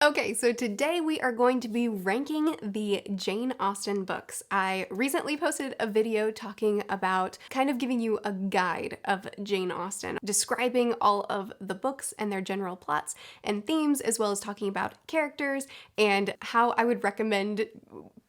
Okay, so today we are going to be ranking the Jane Austen books. I recently posted a video talking about kind of giving you a guide of Jane Austen, describing all of the books and their general plots and themes, as well as talking about characters and how I would recommend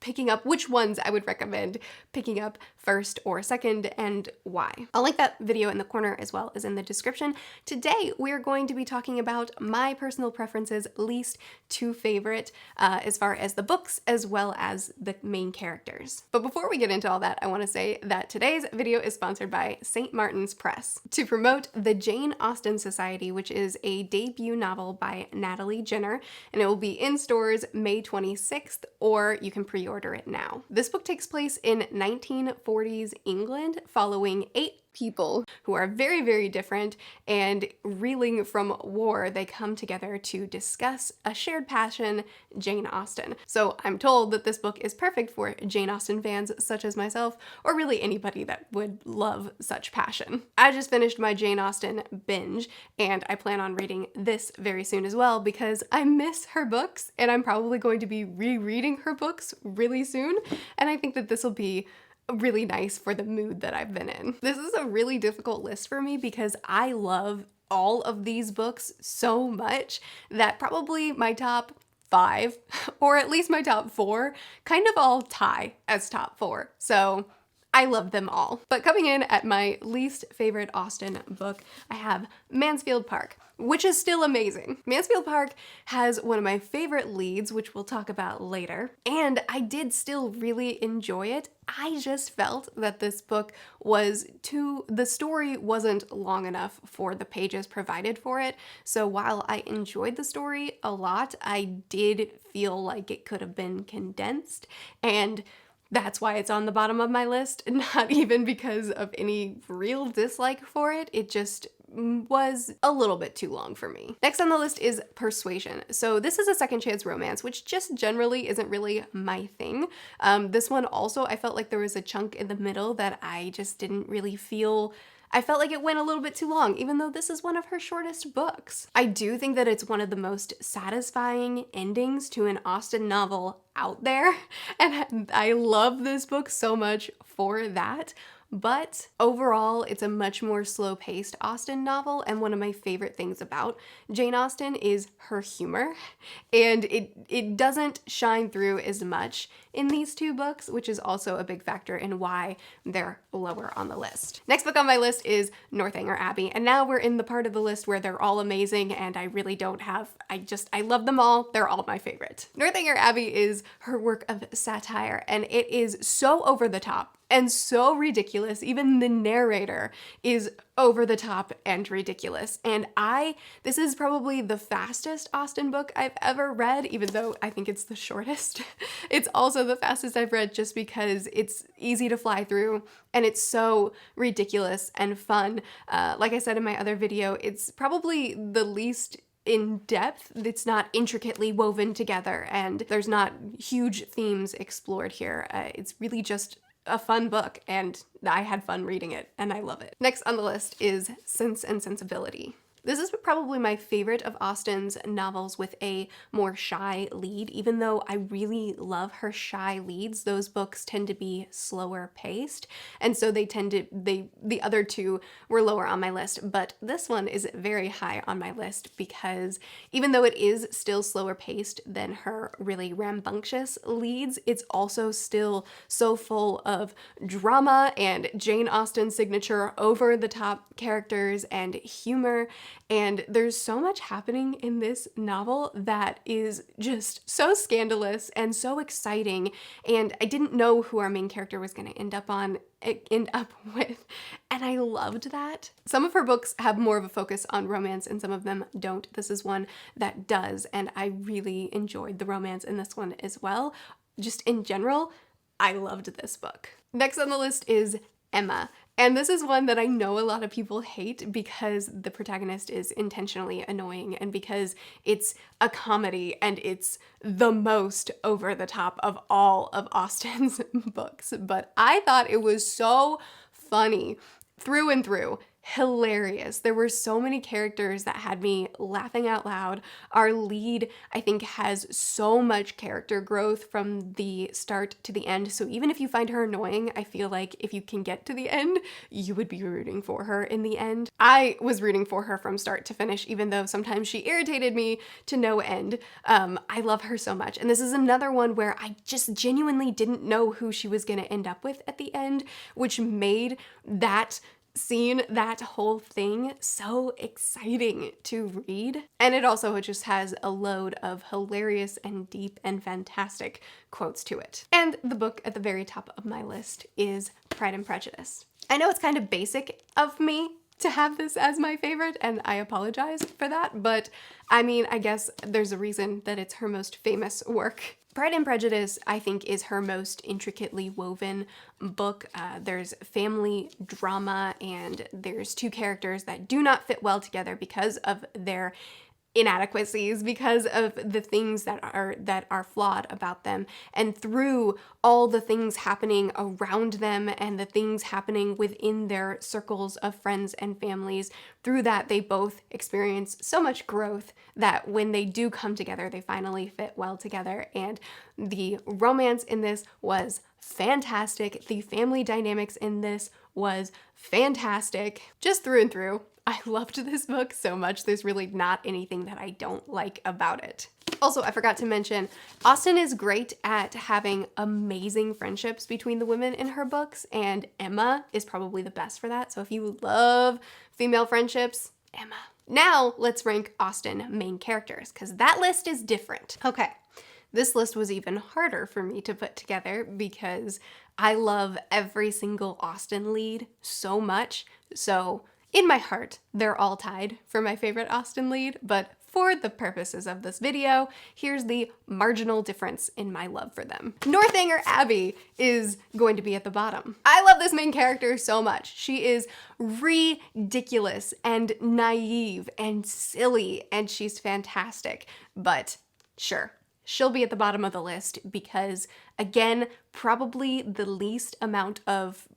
picking up, which ones I would recommend picking up first or second and why. I'll link that video in the corner as well as in the description. Today, we're going to be talking about my personal preferences, least to favorite, as far as the books as well as the main characters. But before we get into all that, I want to say that today's video is sponsored by St. Martin's Press to promote the Jane Austen Society, which is a debut novel by Natalie Jenner, and it will be in stores May 26th, or you can pre-order it now. This book takes place in 1940s England, following 8 people who are very, very different, and reeling from war, they come together to discuss a shared passion, Jane Austen. So I'm told that this book is perfect for Jane Austen fans such as myself, or really anybody that would love such passion. I just finished my Jane Austen binge, and I plan on reading this very soon as well because I miss her books, and I'm probably going to be rereading her books really soon, and I think that this will be really nice for the mood that I've been in. This is a really difficult list for me because I love all of these books so much that probably my top 5, or at least my top 4, kind of all tie as top 4. So I love them all. But coming in at my least favorite Austen book, I have Mansfield Park, which is still amazing. Mansfield Park has one of my favorite leads, which we'll talk about later, and I did still really enjoy it. I just felt that this book the story wasn't long enough for the pages provided for it. So while I enjoyed the story a lot, I did feel like it could have been condensed, and that's why it's on the bottom of my list, not even because of any real dislike for it. It just was a little bit too long for me. Next on the list is Persuasion. So this is a second chance romance, which just generally isn't really my thing. This one also, I felt like there was a chunk in the middle that I just didn't really feel. I felt like it went a little bit too long, even though this is one of her shortest books. I do think that it's one of the most satisfying endings to an Austen novel out there, and I love this book so much for that. But overall, it's a much more slow-paced Austen novel, and one of my favorite things about Jane Austen is her humor, and it doesn't shine through as much in these two books, which is also a big factor in why they're lower on the list. Next book on my list is Northanger Abbey, and now we're in the part of the list where they're all amazing, and I really don't have, I love them all, they're all my favorite. Northanger Abbey is her work of satire, and it is so over the top and so ridiculous. Even the narrator is over the top and ridiculous. And this is probably the fastest Austen book I've ever read, even though I think it's the shortest. It's also the fastest I've read just because it's easy to fly through and it's so ridiculous and fun. Like I said in my other video, it's probably the least in depth. It's not intricately woven together and there's not huge themes explored here. It's really just a fun book, and I had fun reading it, and I love it. Next on the list is Sense and Sensibility. This is probably my favorite of Austen's novels with a more shy lead. Even though I really love her shy leads, those books tend to be slower paced, and so the other two were lower on my list, but this one is very high on my list because even though it is still slower paced than her really rambunctious leads, it's also still so full of drama and Jane Austen's signature over-the-top characters and humor. And there's so much happening in this novel that is just so scandalous and so exciting, and I didn't know who our main character was going to end up with, and I loved that. Some of her books have more of a focus on romance and some of them don't. This is one that does, and I really enjoyed the romance in this one as well. Just in general, I loved this book. Next on the list is Emma. And this is one that I know a lot of people hate because the protagonist is intentionally annoying and because it's a comedy and it's the most over the top of all of Austen's books. But I thought it was so funny through and through. hilarious. There were so many characters that had me laughing out loud. Our lead, I think, has so much character growth from the start to the end. So even if you find her annoying, I feel like if you can get to the end, you would be rooting for her in the end. I was rooting for her from start to finish, even though sometimes she irritated me to no end. I love her so much. And this is another one where I just genuinely didn't know who she was going to end up with at the end, which made that scene, that whole thing, so exciting to read. And it also just has a load of hilarious and deep and fantastic quotes to it. And the book at the very top of my list is Pride and Prejudice. I know it's kind of basic of me to have this as my favorite, and I apologize for that, but I mean, I guess there's a reason that it's her most famous work. Pride and Prejudice, I think, is her most intricately woven book. There's family drama, and there's two characters that do not fit well together because of their inadequacies, because of the things that are flawed about them. And through all the things happening around them and the things happening within their circles of friends and families, through that they both experience so much growth that when they do come together, they finally fit well together. And the romance in this was fantastic. The family dynamics in this was fantastic. Just through and through. I loved this book so much. There's really not anything that I don't like about it. Also, I forgot to mention, Austen is great at having amazing friendships between the women in her books, and Emma is probably the best for that. So if you love female friendships, Emma. Now let's rank Austen main characters, because that list is different. Okay, this list was even harder for me to put together because I love every single Austen lead so much. So in my heart, they're all tied for my favorite Austen lead, but for the purposes of this video, here's the marginal difference in my love for them. Northanger Abbey is going to be at the bottom. I love this main character so much. She is ridiculous and naive and silly, and she's fantastic, but sure. She'll be at the bottom of the list because, again, probably the least amount of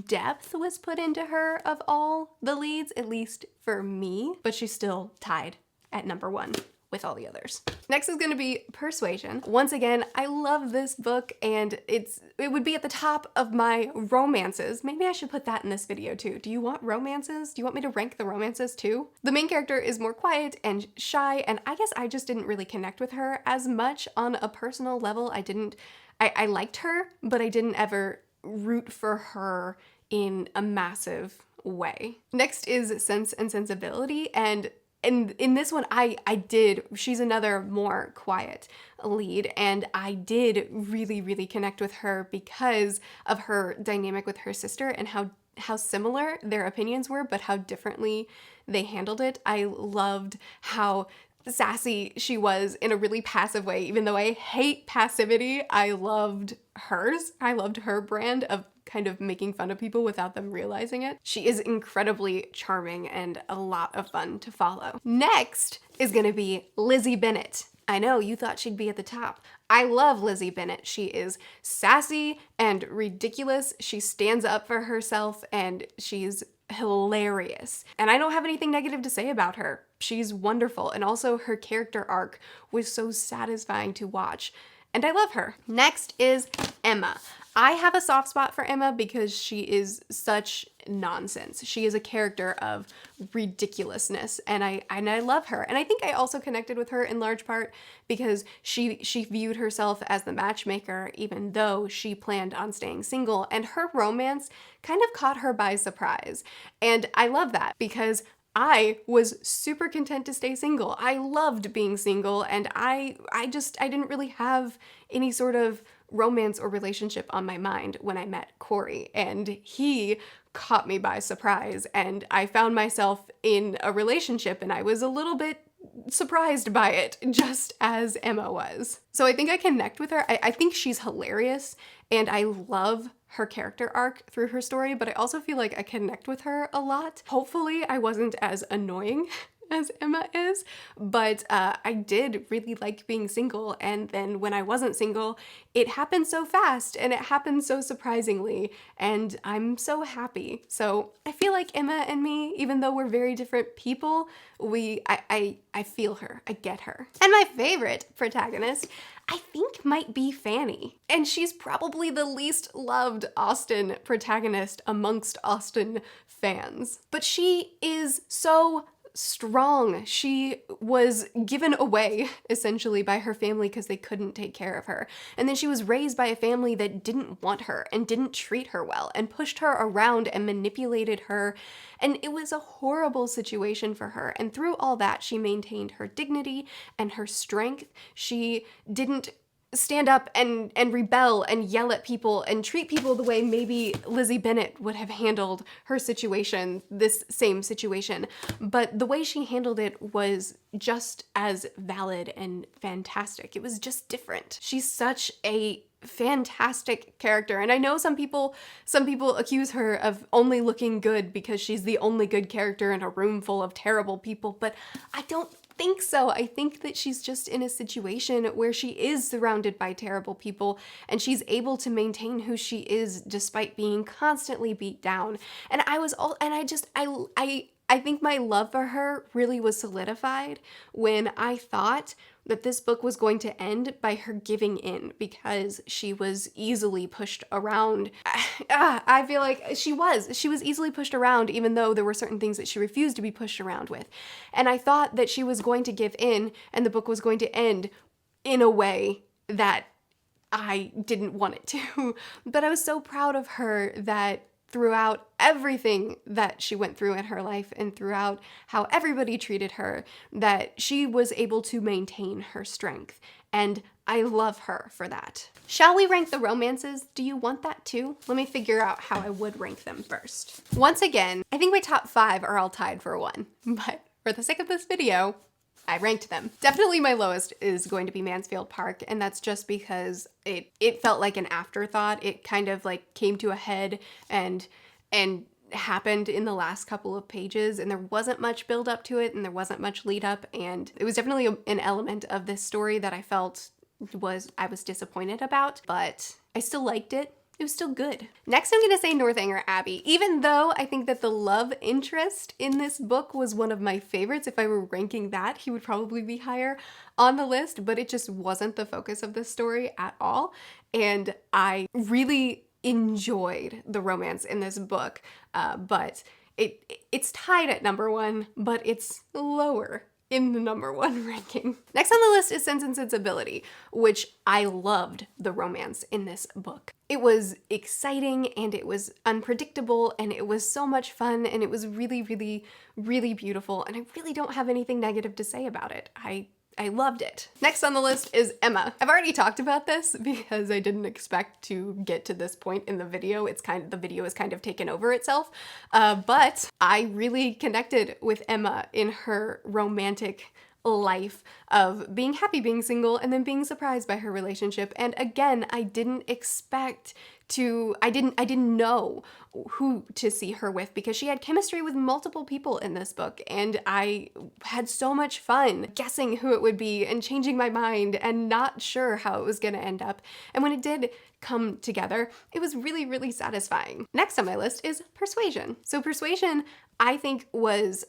depth was put into her of all the leads, at least for me, but she's still tied at number one with all the others. Next is gonna be Persuasion. Once again, I love this book, and it would be at the top of my romances. Maybe I should put that in this video too. Do you want romances? Do you want me to rank the romances too? The main character is more quiet and shy, and I guess I just didn't really connect with her as much on a personal level. I liked her, but I didn't ever root for her in a massive way. Next is Sense and Sensibility, and in this one, she's another more quiet lead, and I did really connect with her because of her dynamic with her sister and how similar their opinions were, but how differently they handled it. I loved how sassy she was in a really passive way. Even though I hate passivity, I loved hers. I loved her brand of kind of making fun of people without them realizing it. She is incredibly charming and a lot of fun to follow. Next is gonna be Lizzie Bennet. I know you thought she'd be at the top. I love Lizzie Bennet. She is sassy and ridiculous. She stands up for herself, and she's hilarious. And I don't have anything negative to say about her. She's wonderful, and also her character arc was so satisfying to watch, and I love her. Next is Emma. I have a soft spot for Emma because she is such nonsense. She is a character of ridiculousness, and I love her. And I think I also connected with her in large part because she viewed herself as the matchmaker, even though she planned on staying single, and her romance kind of caught her by surprise. And I love that because I was super content to stay single. I loved being single, and I didn't really have any sort of romance or relationship on my mind when I met Corey, and he caught me by surprise, and I found myself in a relationship, and I was a little bit surprised by it, just as Emma was. So I think I connect with her. I think she's hilarious, and I love her character arc through her story, but I also feel like I connect with her a lot. Hopefully I wasn't as annoying as Emma is, but I did really like being single, and then when I wasn't single, it happened so fast and it happened so surprisingly, and I'm so happy. So I feel like Emma and me, even though we're very different people, I feel her, I get her. And my favorite protagonist, I think, might be Fanny. And she's probably the least loved Austen protagonist amongst Austen fans. But she is so strong. She was given away essentially by her family because they couldn't take care of her. And then she was raised by a family that didn't want her and didn't treat her well and pushed her around and manipulated her. And it was a horrible situation for her. And through all that, she maintained her dignity and her strength. She didn't stand up and rebel and yell at people and treat people the way maybe Lizzie Bennet would have handled her situation, this same situation. But the way she handled it was just as valid and fantastic. It was just different. She's such a fantastic character, and I know some people accuse her of only looking good because she's the only good character in a room full of terrible people, but I don't think so. I think that she's just in a situation where she is surrounded by terrible people and she's able to maintain who she is despite being constantly beat down. And I think my love for her really was solidified when I thought that this book was going to end by her giving in because she was easily pushed around. I feel like she was easily pushed around, even though there were certain things that she refused to be pushed around with. And I thought that she was going to give in and the book was going to end in a way that I didn't want it to. But I was so proud of her that throughout everything that she went through in her life and throughout how everybody treated her, that she was able to maintain her strength. And I love her for that. Shall we rank the romances? Do you want that too? Let me figure out how I would rank them first. Once again, I think my top 5 are all tied for 1, but for the sake of this video, I ranked them. Definitely my lowest is going to be Mansfield Park, and that's just because it felt like an afterthought. It kind of like came to a head and happened in the last couple of pages, and there wasn't much build up to it and there wasn't much lead up, and it was definitely an element of this story that I felt I was disappointed about, but I still liked it. It was still good. Next, I'm gonna say Northanger Abbey. Even though I think that the love interest in this book was one of my favorites, if I were ranking that, he would probably be higher on the list, but it just wasn't the focus of this story at all. And I really enjoyed the romance in this book, but it's tied at number 1, but it's lower in the number 1 ranking. Next on the list is Sense and Sensibility, which I loved the romance in this book. It was exciting and it was unpredictable and it was so much fun and it was really, really, really beautiful, and I really don't have anything negative to say about it. I loved it. Next on the list is Emma. I've already talked about this because I didn't expect to get to this point in the video. The video is kind of taken over itself, but I really connected with Emma in her romantic life of being happy being single and then being surprised by her relationship. And again, I didn't know who to see her with because she had chemistry with multiple people in this book, and I had so much fun guessing who it would be and changing my mind and not sure how it was going to end up. And when it did come together, it was really, really satisfying. Next on my list is Persuasion. So Persuasion, I think, was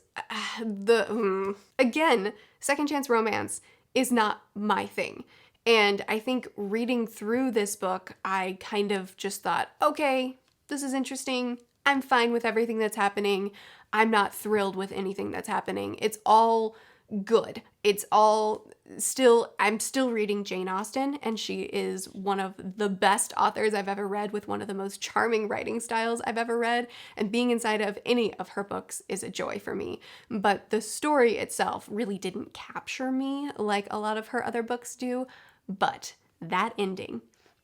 again, second chance romance is not my thing. And I think reading through this book, I kind of just thought, okay, this is interesting. I'm fine with everything that's happening. I'm not thrilled with anything that's happening. It's all good. I'm still reading Jane Austen, and she is one of the best authors I've ever read with one of the most charming writing styles I've ever read, and being inside of any of her books is a joy for me. But the story itself really didn't capture me like a lot of her other books do, but that ending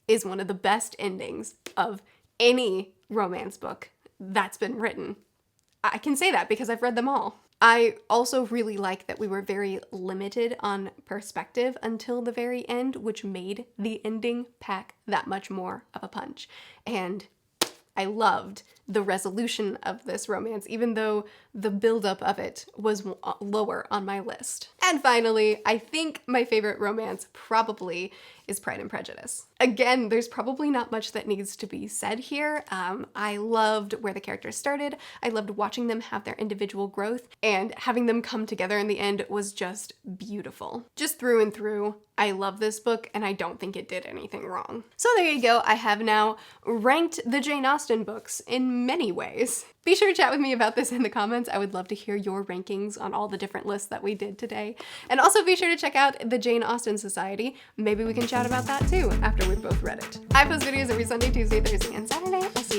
is one of the best endings of any romance book that's been written. I can say that because I've read them all. I also really like that we were very limited on perspective until the very end, which made the ending pack that much more of a punch. And I loved the resolution of this romance, even though the buildup of it was lower on my list. And finally, I think my favorite romance probably is Pride and Prejudice. Again, there's probably not much that needs to be said here. I loved where the characters started. I loved watching them have their individual growth, and having them come together in the end was just beautiful. Just through and through, I love this book, and I don't think it did anything wrong. So there you go. I have now ranked the Jane Austen books in many ways. Be sure to chat with me about this in the comments. I would love to hear your rankings on all the different lists that we did today. And also be sure to check out the Jane Austen Society. Maybe we can chat about that too after we've both read it. I post videos every Sunday, Tuesday, Thursday, and Saturday. I'll see you